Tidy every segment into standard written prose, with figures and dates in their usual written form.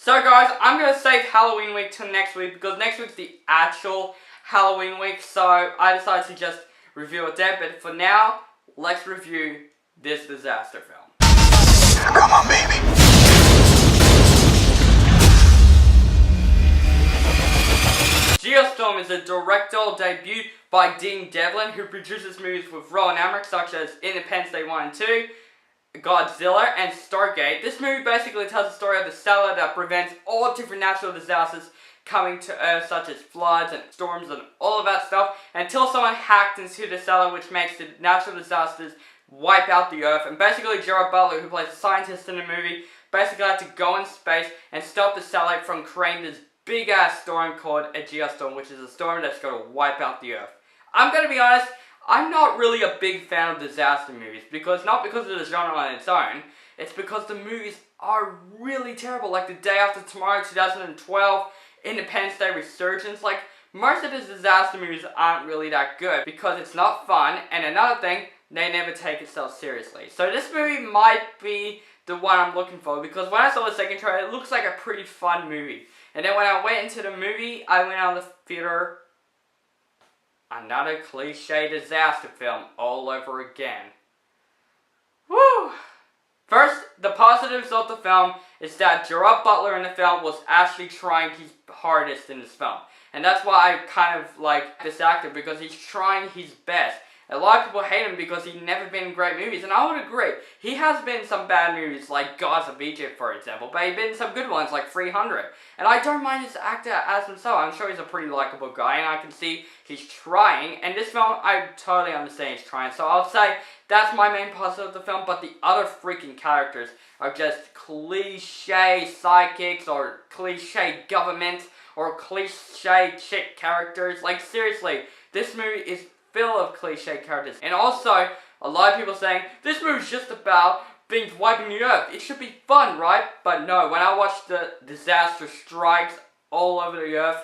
So guys, I'm going to save Halloween week till next week because next week's the actual Halloween week, so I decided to just review it there. But for now, let's review this disaster film. Come on, baby. Geostorm is a directorial debut by Dean Devlin, who produces movies with Rowan Emmerich such as Independence Day 1 and 2, Godzilla, and Stargate. This movie basically tells the story of the cellar that prevents all different natural disasters coming to Earth, such as floods and storms and all of that stuff, until someone hacked into the cellar, which makes the natural disasters wipe out the Earth. And basically Gerard Butler, who plays a scientist in the movie, basically had to go in space and stop the satellite from creating this big ass storm called a geostorm, which is a storm that's going to wipe out the Earth. I'm going to be honest, I'm not really a big fan of disaster movies, not because of the genre on its own, it's because the movies are really terrible, like The Day After Tomorrow 2012, Independence Day Resurgence. Like, most of his disaster movies aren't really that good because it's not fun, and another thing, they never take itself seriously. So this movie might be the one I'm looking for, because when I saw the second trailer, it looks like a pretty fun movie. And then when I went into the movie, I went out of the theater, another cliche disaster film all over again. Woo! First, the positives of the film is that Gerard Butler in the film was actually trying his hardest in this film. And that's why I kind of like this actor, because he's trying his best. A lot of people hate him because he's never been in great movies, and I would agree. He has been in some bad movies, like Gods of Egypt, for example, but he's been in some good ones, like 300. And I don't mind his actor as himself. I'm sure he's a pretty likable guy, and I can see he's trying. And this film, I totally understand he's trying, so I'll say that's my main positive of the film, but the other freaking characters are just cliche sidekicks, or cliche government, or cliche chick characters. Like, seriously, this movie is full of cliche characters. And also, a lot of people saying, this movie's just about things wiping the Earth. It should be fun, right? But no, when I watched the disaster strikes all over the Earth,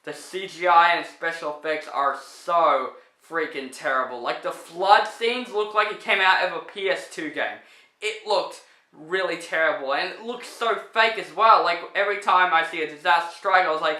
the CGI and special effects are so freaking terrible. Like, the flood scenes look like it came out of a PS2 game. It looked really terrible, and it looked so fake as well. Like, every time I see a disaster strike, I was like,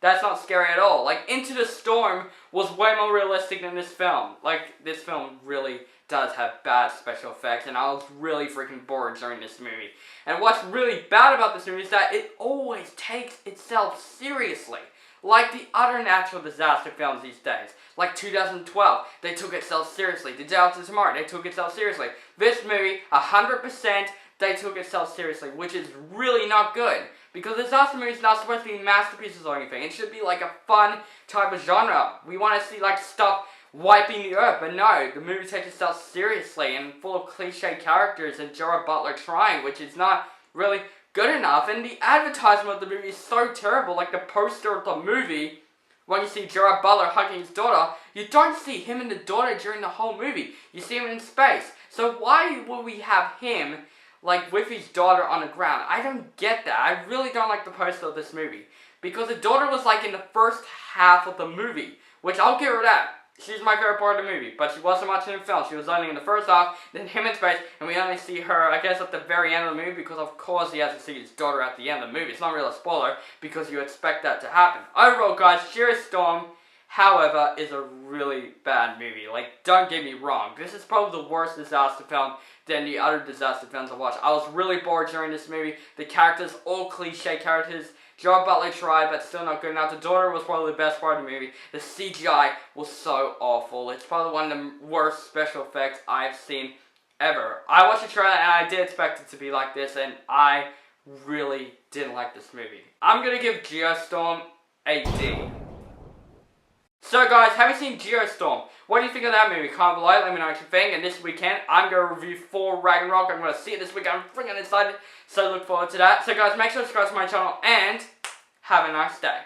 that's not scary at all. Like, Into the Storm was way more realistic than this film. Like, this film really does have bad special effects, and I was really freaking bored during this movie. And what's really bad about this movie is that it always takes itself seriously. Like the other natural disaster films these days. Like 2012, they took itself seriously. The Day After Tomorrow, they took itself seriously. This movie, 100%, they took itself seriously, which is really not good. Because disaster movies are not supposed to be masterpieces or anything. It should be like a fun type of genre. We want to see like stuff wiping the Earth, but no, the movie takes itself seriously and full of cliche characters and Gerard Butler trying, which is not really good enough. And the advertisement of the movie is so terrible. Like the poster of the movie, when you see Gerard Butler hugging his daughter, you don't see him and the daughter during the whole movie. You see him in space. So why would we have him like with his daughter on the ground? I don't get that. I really don't like the poster of this movie. Because the daughter was like in the first half of the movie, which I'll give her that. She's my favorite part of the movie, but she wasn't much in the film. She was only in the first half, then him in space, and we only see her, I guess, at the very end of the movie, because of course he has to see his daughter at the end of the movie. It's not really a spoiler, because you expect that to happen. Overall, guys, Geostorm, however, is a really bad movie. Like, don't get me wrong. This is probably the worst disaster film than the other disaster films I watched. I was really bored during this movie. The characters, all cliche characters. Gerard Butler tried, but still not good enough. The daughter was probably the best part of the movie. The CGI was so awful. It's probably one of the worst special effects I've seen ever. I watched the trailer and I did expect it to be like this, and I really didn't like this movie. I'm gonna give Geostorm a D. So guys, have you seen Geostorm? What do you think of that movie? Comment below, let me know what you think. And this weekend, I'm going to review Thor Ragnarok. I'm going to see it this weekend. I'm freaking excited. So look forward to that. So guys, make sure to subscribe to my channel and have a nice day.